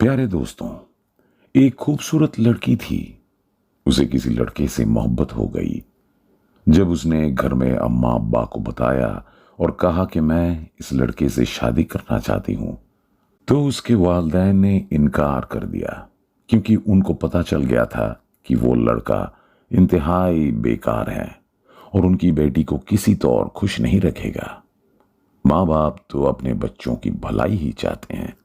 प्यारे दोस्तों, एक खूबसूरत लड़की थी। उसे किसी लड़के से मोहब्बत हो गई। जब उसने घर में अम्मा अब्बा को बताया और कहा कि मैं इस लड़के से शादी करना चाहती हूँ, तो उसके वालिदैन ने इनकार कर दिया, क्योंकि उनको पता चल गया था कि वो लड़का इंतहाई बेकार है और उनकी बेटी को किसी तौर खुश नहीं रखेगा। माँ बाप तो अपने बच्चों की भलाई ही चाहते हैं।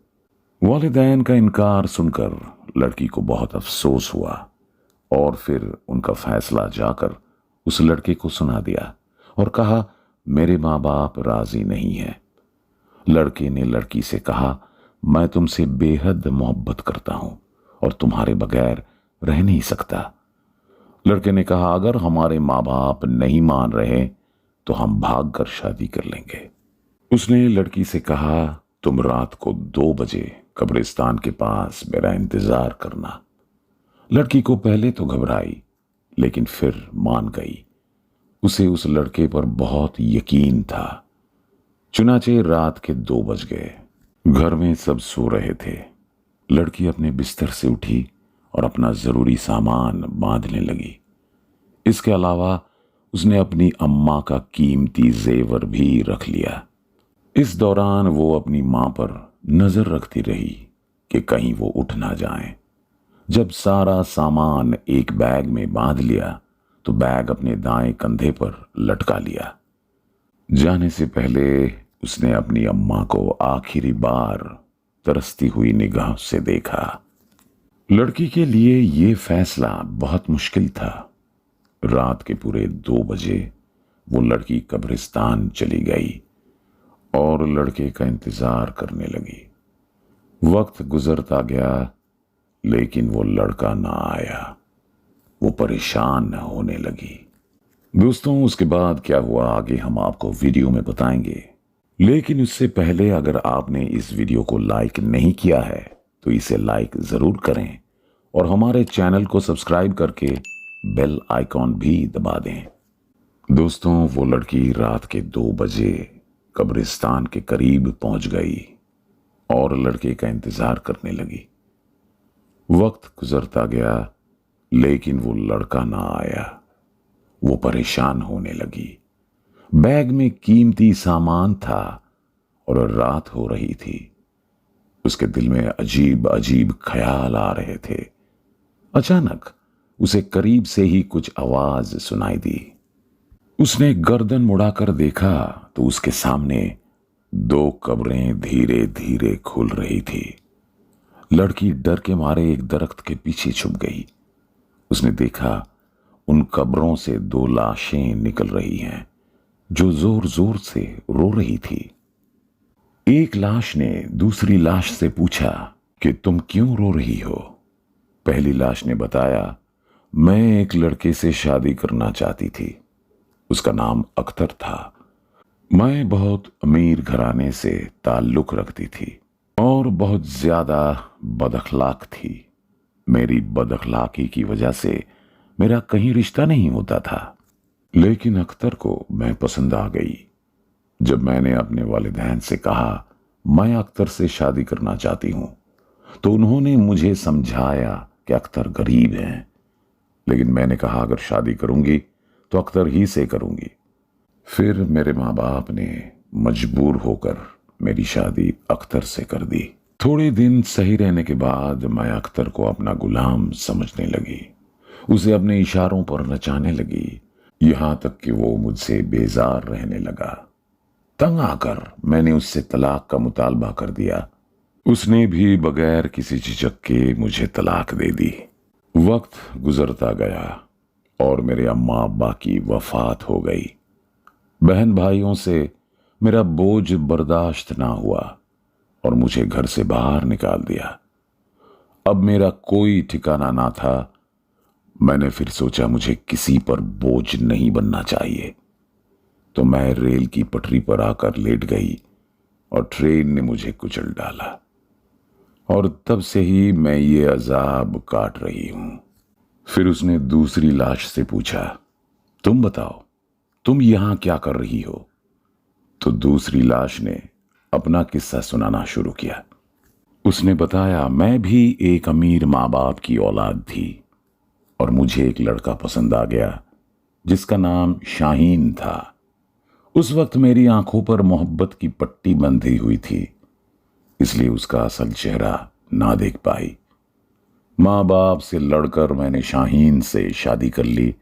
वालिदैन का इनकार सुनकर लड़की को बहुत अफसोस हुआ और फिर उनका फैसला जाकर उस लड़के को सुना दिया और कहा, मेरे माँ बाप राजी नहीं है। लड़के ने लड़की से कहा, मैं तुमसे बेहद मोहब्बत करता हूं और तुम्हारे बगैर रह नहीं सकता। लड़के ने कहा, अगर हमारे माँ बाप नहीं मान रहे तो हम भाग कर शादी कर लेंगे। उसने लड़की से कहा, तुम रात को 2 बजे कब्रिस्तान के पास मेरा इंतजार करना। लड़की को पहले तो घबराई, लेकिन फिर मान गई। उसे उस लड़के पर बहुत यकीन था। चुनाचे रात के 2 बज गए। घर में सब सो रहे थे। लड़की अपने बिस्तर से उठी और अपना जरूरी सामान बांधने लगी। इसके अलावा उसने अपनी अम्मा का कीमती जेवर भी रख लिया। इस दौरान वो अपनी मां पर नजर रखती रही कि कहीं वो उठ ना जाए। जब सारा सामान एक बैग में बांध लिया तो बैग अपने दाएं कंधे पर लटका लिया। जाने से पहले उसने अपनी अम्मा को आखिरी बार तरसती हुई निगाह से देखा। लड़की के लिए ये फैसला बहुत मुश्किल था। रात के पूरे 2 बजे वो लड़की कब्रिस्तान चली गई और लड़के का इंतजार करने लगी। वक्त गुजरता गया, लेकिन वो लड़का ना आया। वो परेशान होने लगी। दोस्तों, उसके बाद क्या हुआ आगे हम आपको वीडियो में बताएंगे, लेकिन उससे पहले अगर आपने इस वीडियो को लाइक नहीं किया है तो इसे लाइक जरूर करें और हमारे चैनल को सब्सक्राइब करके बेल आइकॉन भी दबा दें। दोस्तों, वो लड़की रात के 2 बजे कब्रिस्तान के करीब पहुंच गई और लड़के का इंतजार करने लगी। वक्त गुजरता गया, लेकिन वो लड़का ना आया। वो परेशान होने लगी। बैग में कीमती सामान था और रात हो रही थी। उसके दिल में अजीब अजीब ख्याल आ रहे थे। अचानक उसे करीब से ही कुछ आवाज सुनाई दी। उसने गर्दन मुड़ाकर देखा तो उसके सामने 2 कब्रें धीरे धीरे खुल रही थी। लड़की डर के मारे एक दरख्त के पीछे छुप गई। उसने देखा उन कब्रों से 2 लाशें निकल रही हैं जो जोर जोर से रो रही थी। एक लाश ने दूसरी लाश से पूछा कि तुम क्यों रो रही हो? पहली लाश ने बताया, मैं एक लड़के से शादी करना चाहती थी। उसका नाम अख्तर था। मैं बहुत अमीर घराने से ताल्लुक रखती थी और बहुत ज्यादा बदअखलाक थी। मेरी बदअखलाकी की वजह से मेरा कहीं रिश्ता नहीं होता था, लेकिन अख्तर को मैं पसंद आ गई। जब मैंने अपने वालिदैन से कहा मैं अख्तर से शादी करना चाहती हूं, तो उन्होंने मुझे समझाया कि अख्तर गरीब हैं, लेकिन मैंने कहा अगर शादी करूंगी तो अख्तर ही से करूंगी। फिर मेरे माँ बाप ने मजबूर होकर मेरी शादी अख्तर से कर दी। थोड़े दिन सही रहने के बाद मैं अख्तर को अपना गुलाम समझने लगी। उसे अपने इशारों पर नचाने लगी, यहां तक कि वो मुझसे बेजार रहने लगा। तंग आकर मैंने उससे तलाक का मुतालबा कर दिया। उसने भी बगैर किसी झिझक के मुझे तलाक दे दी। वक्त गुजरता गया और मेरे अम्मा अब्बा की वफात हो गई। बहन भाइयों से मेरा बोझ बर्दाश्त ना हुआ और मुझे घर से बाहर निकाल दिया। अब मेरा कोई ठिकाना ना था। मैंने फिर सोचा मुझे किसी पर बोझ नहीं बनना चाहिए, तो मैं रेल की पटरी पर आकर लेट गई और ट्रेन ने मुझे कुचल डाला और तब से ही मैं ये अजाब काट रही हूं। फिर उसने दूसरी लाश से पूछा, तुम बताओ तुम यहां क्या कर रही हो? तो दूसरी लाश ने अपना किस्सा सुनाना शुरू किया। उसने बताया, मैं भी एक अमीर माँ बाप की औलाद थी और मुझे एक लड़का पसंद आ गया जिसका नाम शाहीन था। उस वक्त मेरी आंखों पर मोहब्बत की पट्टी बंधी हुई थी, इसलिए उसका असल चेहरा ना देख पाई। माँ बाप से लड़कर मैंने शाहीन से शादी कर ली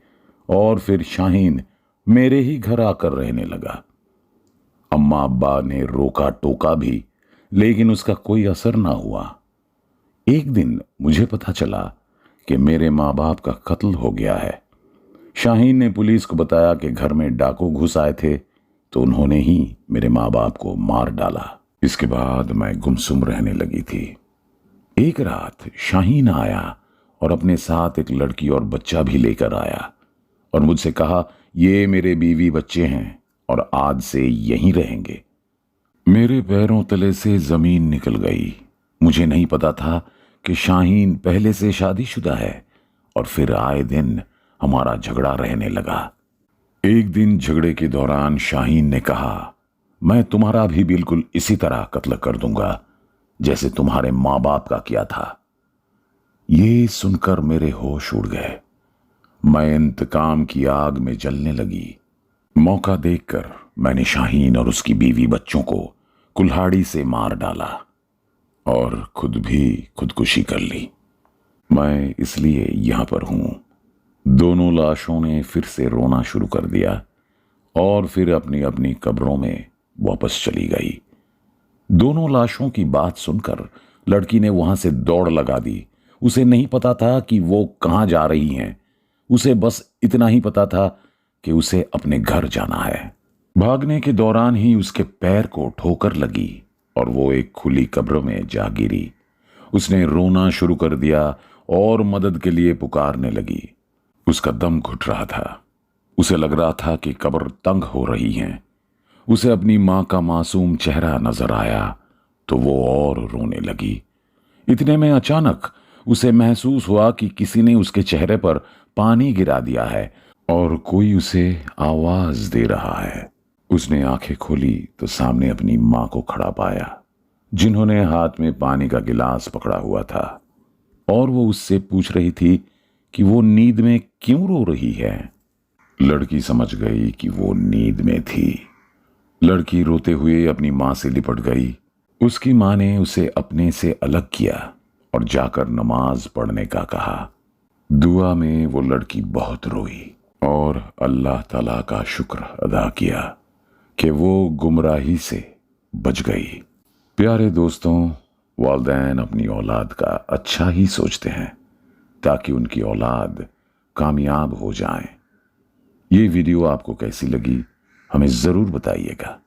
और फिर शाहीन मेरे ही घर आकर रहने लगा। अम्मा अब्बा ने रोका टोका भी, लेकिन उसका कोई असर ना हुआ। एक दिन मुझे पता चला कि मेरे माँ बाप का कत्ल हो गया है। शाहीन ने पुलिस को बताया कि घर में डाकू घुस आए थे, तो उन्होंने ही मेरे माँ बाप को मार डाला। इसके बाद मैं गुमसुम रहने लगी थी। एक रात शाहीन आया और अपने साथ एक लड़की और बच्चा भी लेकर आया और मुझसे कहा, ये मेरे बीवी बच्चे हैं और आज से यहीं रहेंगे। मेरे पैरों तले से जमीन निकल गई। मुझे नहीं पता था कि शाहीन पहले से शादीशुदा है और फिर आए दिन हमारा झगड़ा रहने लगा। एक दिन झगड़े के दौरान शाहीन ने कहा, मैं तुम्हारा भी बिल्कुल इसी तरह कत्ल कर दूंगा जैसे तुम्हारे माँ बाप का किया था। ये सुनकर मेरे होश उड़ गए। मैं इंतकाम की आग में जलने लगी। मौका देखकर मैंने शाहीन और उसकी बीवी बच्चों को कुल्हाड़ी से मार डाला और खुद भी खुदकुशी कर ली। मैं इसलिए यहां पर हूं। दोनों लाशों ने फिर से रोना शुरू कर दिया और फिर अपनी अपनी कब्रों में वापस चली गई। दोनों लाशों की बात सुनकर लड़की ने वहां से दौड़ लगा दी। उसे नहीं पता था कि वो कहां जा रही हैं। उसे बस इतना ही पता था कि उसे अपने घर जाना है। भागने के दौरान ही उसके पैर को ठोकर लगी और वो एक खुली कब्र में जा गिरी। उसने रोना शुरू कर दिया और मदद के लिए पुकारने लगी। उसका दम घुट रहा था। उसे लग रहा था कि कब्र तंग हो रही है। उसे अपनी मां का मासूम चेहरा नजर आया तो वो और रोने लगी। इतने में अचानक उसे महसूस हुआ कि किसी ने उसके चेहरे पर पानी गिरा दिया है और कोई उसे आवाज दे रहा है। उसने आंखें खोली तो सामने अपनी मां को खड़ा पाया, जिन्होंने हाथ में पानी का गिलास पकड़ा हुआ था और वो उससे पूछ रही थी कि वो नींद में क्यों रो रही है। लड़की समझ गई कि वो नींद में थी। लड़की रोते हुए अपनी मां से लिपट गई। उसकी मां ने उसे अपने से अलग किया और जाकर नमाज पढ़ने का कहा। दुआ में वो लड़की बहुत रोई और अल्लाह ताला का शुक्र अदा किया कि वो गुमराही से बच गई। प्यारे दोस्तों, वालिदैन अपनी औलाद का अच्छा ही सोचते हैं ताकि उनकी औलाद कामयाब हो जाए। ये वीडियो आपको कैसी लगी हमें ज़रूर बताइएगा।